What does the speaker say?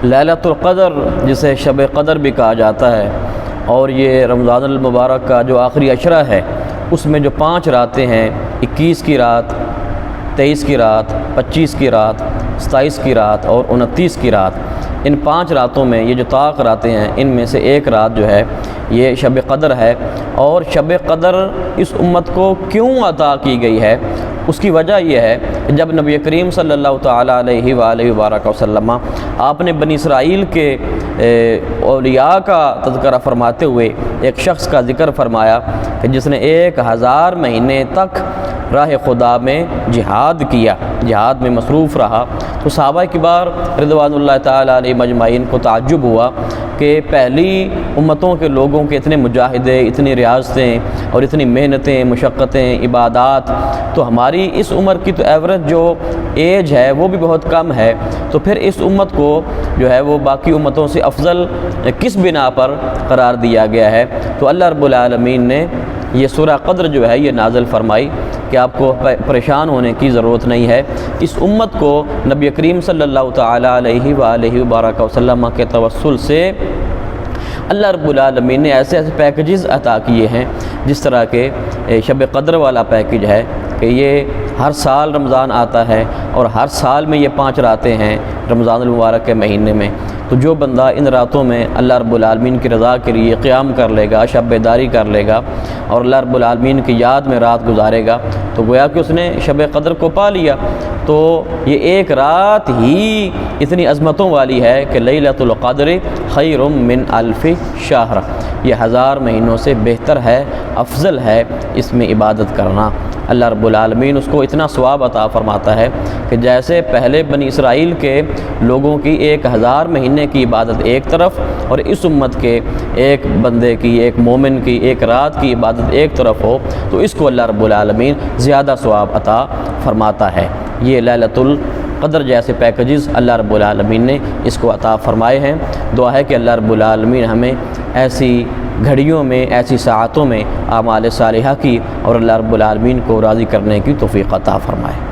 لیلۃ القدر جسے شب قدر بھی کہا جاتا ہے، اور یہ رمضان المبارک کا جو آخری عشرہ ہے اس میں جو 5 راتیں ہیں، 21 کی رات، 23 کی رات، 25 کی رات، 27 کی رات اور 29 کی رات، ان 5 راتوں میں یہ جو طاق راتیں ہیں ان میں سے ایک رات جو ہے یہ شب قدر ہے۔ اور شب قدر اس امت کو کیوں عطا کی گئی ہے، اس کی وجہ یہ ہے کہ جب نبی کریم صلی اللہ تعالیٰ علیہ وآلہ وبارک وسلم آپ نے بنی اسرائیل کے اولیاء کا تذکرہ فرماتے ہوئے ایک شخص کا ذکر فرمایا کہ جس نے 1000 مہینے تک راہ خدا میں جہاد کیا، جہاد میں مصروف رہا، تو صحابہ کبار رضوان اللہ تعالیٰ علیہ مجمعین کو تعجب ہوا کہ پہلی امتوں کے لوگوں کے اتنے مجاہدے، اتنی ریاضتیں اور اتنی محنتیں، مشقتیں، عبادات، تو ہماری اس عمر کی تو ایوریج جو ایج ہے وہ بھی بہت کم ہے، تو پھر اس امت کو جو ہے وہ باقی امتوں سے افضل کس بنا پر قرار دیا گیا ہے؟ تو اللہ رب العالمین نے یہ سورہ قدر جو ہے یہ نازل فرمائی کہ آپ کو پریشان ہونے کی ضرورت نہیں ہے، اس امت کو نبی کریم صلی اللہ تعالیٰ علیہ وآلہ وبارک وسلم کے توسل سے اللہ رب العالمین نے ایسے پیکیجز عطا کیے ہیں، جس طرح کہ شب قدر والا پیکیج ہے کہ یہ ہر سال رمضان آتا ہے اور ہر سال میں یہ 5 راتیں ہیں رمضان المبارک کے مہینے میں، تو جو بندہ ان راتوں میں اللہ رب العالمین کی رضا کے لیے قیام کر لے گا، شب بیداری کر لے گا اور اللہ رب العالمین کی یاد میں رات گزارے گا، تو گویا کہ اس نے شب قدر کو پا لیا۔ تو یہ ایک رات ہی اتنی عظمتوں والی ہے کہ لیلۃ القدر خیر من الف شہر، یہ 1000 مہینوں سے بہتر ہے، افضل ہے اس میں عبادت کرنا۔ اللہ رب العالمین اس کو اتنا ثواب عطا فرماتا ہے کہ جیسے پہلے بنی اسرائیل کے لوگوں کی 1000 مہینے کی عبادت ایک طرف اور اس امت کے ایک بندے کی، ایک مومن کی 1 رات کی عبادت ایک طرف ہو، تو اس کو اللہ رب العالمین زیادہ ثواب عطا فرماتا ہے۔ یہ لیلۃ القدر جیسے پیکیجز اللہ رب العالمین نے اس کو عطا فرمائے ہیں۔ دعا ہے کہ اللہ رب العالمین ہمیں ایسی گھڑیوں میں، ایسی ساعتوں میں اعمال صالحہ کی اور اللہ رب العالمین کو راضی کرنے کی توفیق عطا فرمائے۔